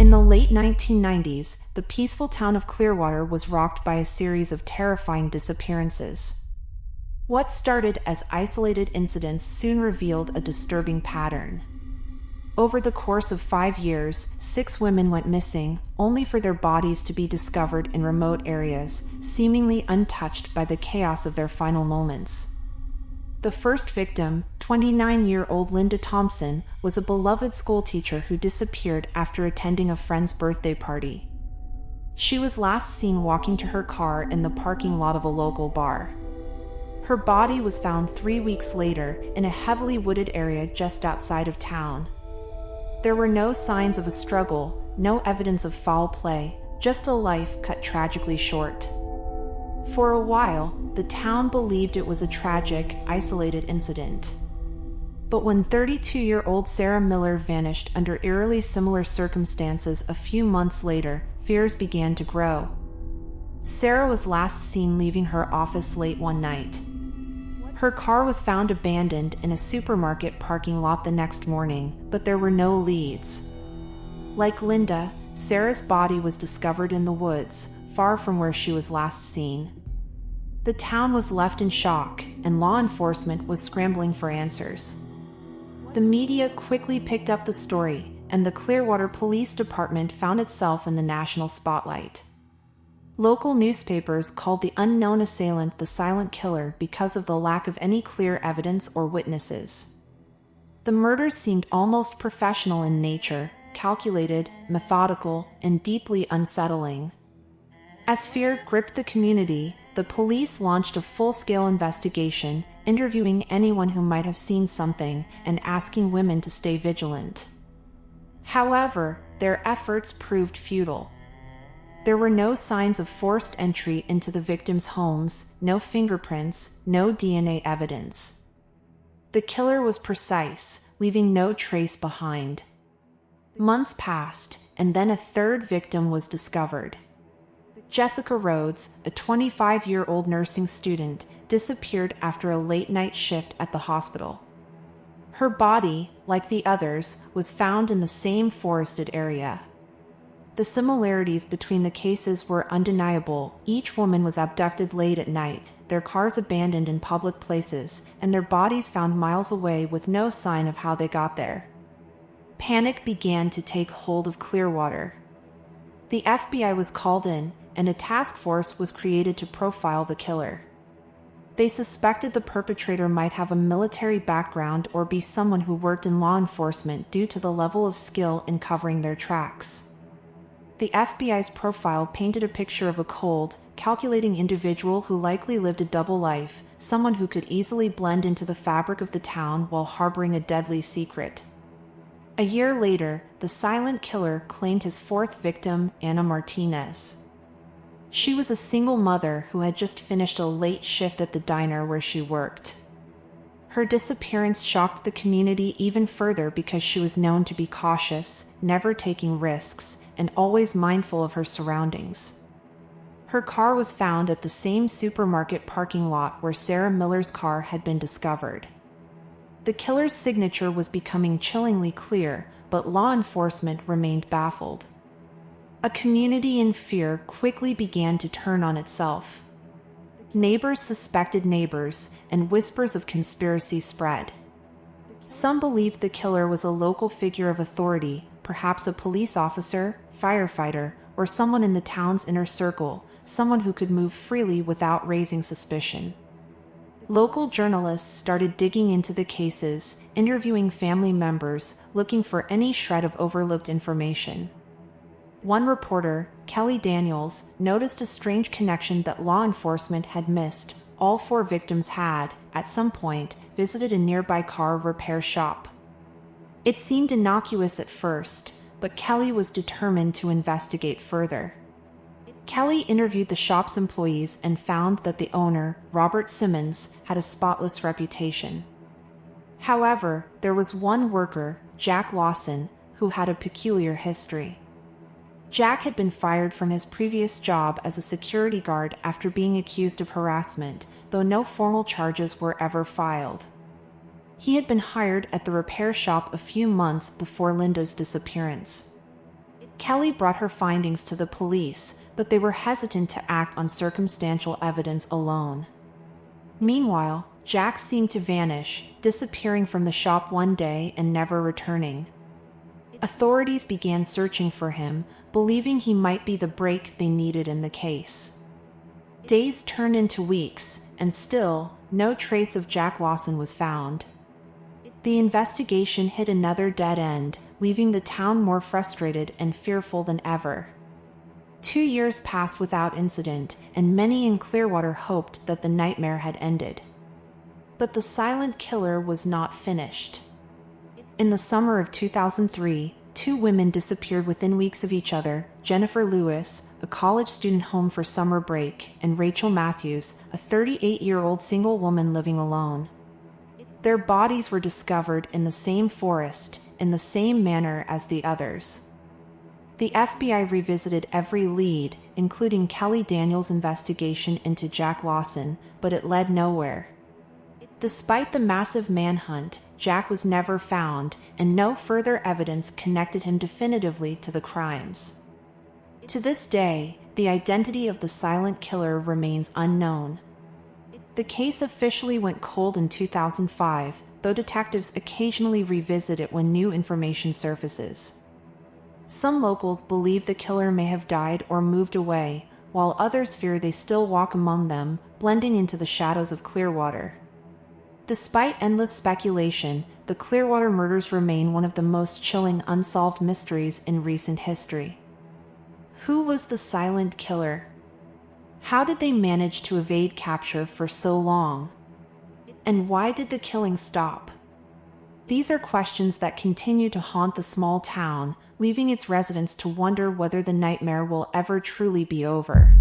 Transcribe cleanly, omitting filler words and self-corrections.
In the late 1990s, the peaceful town of Clearwater was rocked by a series of terrifying disappearances. What started as isolated incidents soon revealed a disturbing pattern. Over the course of 5 years, 6 women went missing, only for their bodies to be discovered in remote areas, seemingly untouched by the chaos of their final moments. The first victim, 29-year-old Linda Thompson, was a beloved schoolteacher who disappeared after attending a friend's birthday party. She was last seen walking to her car in the parking lot of a local bar. Her body was found 3 weeks later in a heavily wooded area just outside of town. There were no signs of a struggle, no evidence of foul play, just a life cut tragically short. For a while, the town believed it was a tragic, isolated incident. But when 32-year-old Sarah Miller vanished under eerily similar circumstances a few months later, fears began to grow. Sarah was last seen leaving her office late one night. Her car was found abandoned in a supermarket parking lot the next morning, but there were no leads. Like Linda, Sarah's body was discovered in the woods, far from where she was last seen. The town was left in shock, and law enforcement was scrambling for answers. The media quickly picked up the story, and the Clearwater Police Department found itself in the national spotlight. Local newspapers called the unknown assailant the silent killer because of the lack of any clear evidence or witnesses. The murders seemed almost professional in nature, calculated, methodical, and deeply unsettling. As fear gripped the community, the police launched a full-scale investigation, interviewing anyone who might have seen something and asking women to stay vigilant. However, their efforts proved futile. There were no signs of forced entry into the victims' homes, no fingerprints, no DNA evidence. The killer was precise, leaving no trace behind. Months passed, and then a third victim was discovered. Jessica Rhodes, a 25-year-old nursing student, disappeared after a late-night shift at the hospital. Her body, like the others, was found in the same forested area. The similarities between the cases were undeniable. Each woman was abducted late at night, their cars abandoned in public places, and their bodies found miles away with no sign of how they got there. Panic began to take hold of Clearwater. The FBI was called in, and a task force was created to profile the killer. They suspected the perpetrator might have a military background or be someone who worked in law enforcement due to the level of skill in covering their tracks. The FBI's profile painted a picture of a cold, calculating individual who likely lived a double life, someone who could easily blend into the fabric of the town while harboring a deadly secret. A year later, the silent killer claimed his fourth victim, Anna Martinez. She was a single mother who had just finished a late shift at the diner where she worked. Her disappearance shocked the community even further because she was known to be cautious, never taking risks, and always mindful of her surroundings. Her car was found at the same supermarket parking lot where Sarah Miller's car had been discovered. The killer's signature was becoming chillingly clear, but law enforcement remained baffled. A community in fear quickly began to turn on itself. Neighbors suspected neighbors, and whispers of conspiracy spread. Some believed the killer was a local figure of authority, perhaps a police officer, firefighter, or someone in the town's inner circle, someone who could move freely without raising suspicion. Local journalists started digging into the cases, interviewing family members, looking for any shred of overlooked information. One reporter, Kelly Daniels, noticed a strange connection that law enforcement had missed. All 4 victims had, at some point, visited a nearby car repair shop. It seemed innocuous at first, but Kelly was determined to investigate further. Kelly interviewed the shop's employees and found that the owner, Robert Simmons, had a spotless reputation. However, there was one worker, Jack Lawson, who had a peculiar history. Jack had been fired from his previous job as a security guard after being accused of harassment, though no formal charges were ever filed. He had been hired at the repair shop a few months before Linda's disappearance. Kelly brought her findings to the police, but they were hesitant to act on circumstantial evidence alone. Meanwhile, Jack seemed to vanish, disappearing from the shop one day and never returning. Authorities began searching for him, believing he might be the break they needed in the case. Days turned into weeks, and still, no trace of Jack Lawson was found. The investigation hit another dead end, leaving the town more frustrated and fearful than ever. 2 years passed without incident, and many in Clearwater hoped that the nightmare had ended. But the silent killer was not finished. In the summer of 2003, 2 women disappeared within weeks of each other: Jennifer Lewis, a college student home for summer break, and Rachel Matthews, a 38-year-old single woman living alone. Their bodies were discovered in the same forest, in the same manner as the others. The FBI revisited every lead, including Kelly Daniels' investigation into Jack Lawson, but it led nowhere. Despite the massive manhunt, Jack was never found, and no further evidence connected him definitively to the crimes. To this day, the identity of the silent killer remains unknown. The case officially went cold in 2005, though detectives occasionally revisit it when new information surfaces. Some locals believe the killer may have died or moved away, while others fear they still walk among them, blending into the shadows of Clearwater. Despite endless speculation, the Clearwater murders remain one of the most chilling unsolved mysteries in recent history. Who was the silent killer? How did they manage to evade capture for so long? And why did the killing stop? These are questions that continue to haunt the small town, leaving its residents to wonder whether the nightmare will ever truly be over.